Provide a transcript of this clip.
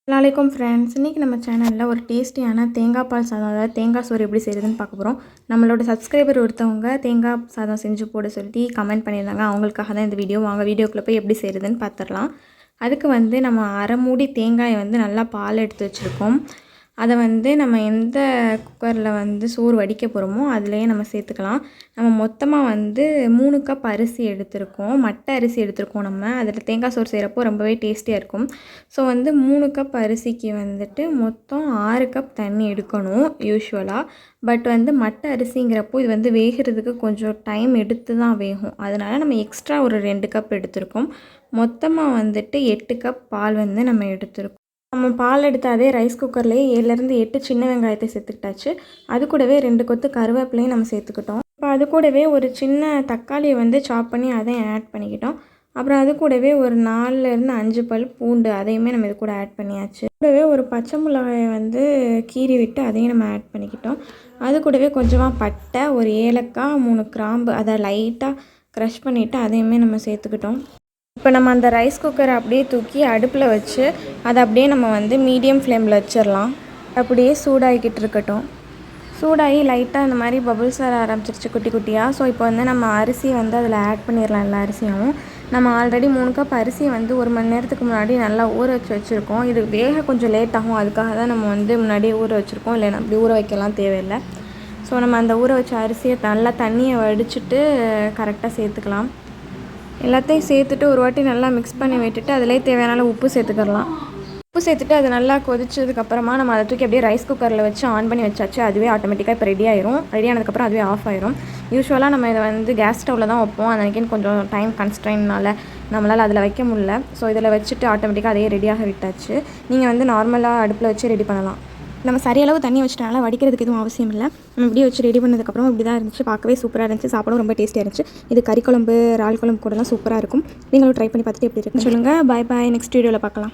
அஸ்ஸலாமு ஃப்ரெண்ட்ஸ், இன்றைக்கி நம்ம சேனலில் ஒரு டேஸ்டியான தேங்காய் பால் சாதம், அதாவது தேங்காய் சோறு எப்படி செய்கிறதுன்னு பார்க்க போகிறோம். நம்மளோட சப்ஸ்கிரைபர் ஒருத்தவங்க தேங்காய் சாதம் செஞ்சு போட சொல்லி கமெண்ட் பண்ணியிருந்தாங்க. அவங்களுக்காக தான் இந்த வீடியோ. வாங்க வீடியோக்குள்ளே போய் எப்படி செய்கிறதுன்னு பார்த்துடலாம். அதுக்கு நம்ம அரை மூடி தேங்காயை நல்லா பால் எடுத்து வச்சுருக்கோம். அதை நம்ம எந்த குக்கரில் சோறு வடிக்க போகிறோமோ அதிலேயே நம்ம சேர்த்துக்கலாம். நம்ம மொத்தமாக 3 கப் அரிசி எடுத்திருக்கோம். மட்டை அரிசி எடுத்திருக்கோம். நம்ம அதில் தேங்காய் சோறு செய்கிறப்போ ரொம்பவே டேஸ்டியாக இருக்கும். ஸோ 3 கப் அரிசிக்கு மொத்தம் 6 கப் தண்ணி எடுக்கணும் யூஸ்வலாக. பட் மட்டை அரிசிங்கிறப்போ இது வேகிறதுக்கு கொஞ்சம் டைம் எடுத்து தான் வேகும். அதனால் நம்ம எக்ஸ்ட்ரா ஒரு 2 கப் எடுத்திருக்கோம். மொத்தமாக 8 கப் பால் நம்ம எடுத்திருக்கோம். நம்ம பால் எடுத்து அதே ரைஸ் குக்கர்லேயே 7லேருந்து 8 சின்ன வெங்காயத்தை சேர்த்துக்கிட்டாச்சு. அது கூடவே 2 கொத்து கருவேப்பிலையும் நம்ம சேர்த்துக்கிட்டோம். இப்போ அது கூடவே ஒரு சின்ன தக்காளியை சாப் பண்ணி அதையும் ஆட் பண்ணிக்கிட்டோம். அப்புறம் அது கூடவே ஒரு 4லேருந்து 5 பல் பூண்டு அதையுமே நம்ம இது கூட ஆட் பண்ணியாச்சு. கூடவே ஒரு பச்சை மிளகாயை கீறி விட்டு அதையும் நம்ம ஆட் பண்ணிக்கிட்டோம். அது கூடவே கொஞ்சமாக பட்டை, ஒரு ஏலக்காய், 3 கிராம்பு அதை லைட்டாக க்ரஷ் பண்ணிவிட்டு அதையுமே நம்ம சேர்த்துக்கிட்டோம். இப்போ நம்ம அந்த ரைஸ் குக்கரை அப்படியே தூக்கி அடுப்பில் வச்சு அதை அப்படியே நம்ம மீடியம் ஃப்ளேமில் வச்சிடலாம். அப்படியே சூடாகிக்கிட்டு இருக்கட்டும். சூடாகி லைட்டாக இந்த மாதிரி பபுள்ஸ் வர ஆரம்பிச்சிருச்சு குட்டி குட்டியாக. ஸோ இப்போ நம்ம அரிசி அதில் ஆட் பண்ணிடலாம். எல்லா அரிசியும் நம்ம ஆல்ரெடி 3 கப் அரிசி 1 மணி நேரத்துக்கு முன்னாடி நல்லா ஊற வச்சுருக்கோம். இது வேக கொஞ்சம் லேட் ஆகும். அதுக்காக தான் நம்ம முன்னாடியே ஊற வச்சுருக்கோம். இல்லைன்னா அப்படி ஊற வைக்கலாம் தேவையில்லை. ஸோ நம்ம அந்த ஊற வச்ச அரிசியை நல்லா தண்ணியை வடிச்சிட்டு கரெக்டாக சேர்த்துக்கலாம். எல்லாத்தையும் சேர்த்துட்டு ஒரு வாட்டி நல்லா மிக்ஸ் பண்ணி விட்டுட்டு அதிலே தேவையான உப்பு சேர்த்துக்கலாம். உப்பு சேர்த்துட்டு அது நல்லா கொதிச்சதுக்கப்புறமா நம்ம அதை தூக்கி அப்படியே ரைஸ் குக்கரில் வச்சு ஆன் பண்ணி வச்சாச்சு. அதுவே ஆட்டோமேட்டிக்காக இப்போ ரெடி ஆயிரும். ரெடி ஆனதுக்கப்புறம் அதுவே ஆஃப் ஆயிரும். யூஸ்வலாக நம்ம இதை கேஸ் ஸ்டவ்வில் தான் வைப்போம். அன்றைக்கின்னு கொஞ்சம் டைம் கன்ஸ்ட்ரெயின்னால நம்மளால் அதில் வைக்க முடியல. ஸோ இதில் வச்சுட்டு ஆட்டோமேட்டிக்காக அதையே ரெடியாக விட்டாச்சு. நீங்கள் நார்மலாக அடுப்பில் வச்சு ரெடி பண்ணலாம். நம்ம சரியாளவு தண்ணி வச்சுட்டனால வடிக்கிறதுக்கு எதுவும் அவசியம் இல்லை. நம்ம இப்படியே வச்சு ரெடி பண்ணதுக்கப்புறம் இப்படி தான் இருந்துச்சு. பார்க்கவே சூப்பராக இருந்துச்சு. சாப்பிடவும் ரொம்ப டேஸ்ட்டியாக இருந்துச்சு. இது கறி குழம்பு, இறால் குழம்பு கூடலாம் சூப்பராக இருக்கும். நீங்களும் ட்ரை பண்ணி பார்த்துட்டு எப்படி இருக்குன்னு சொல்லுங்கள். பாய் பாய். நெக்ஸ்ட் வீடியோவில் பார்க்கலாம்.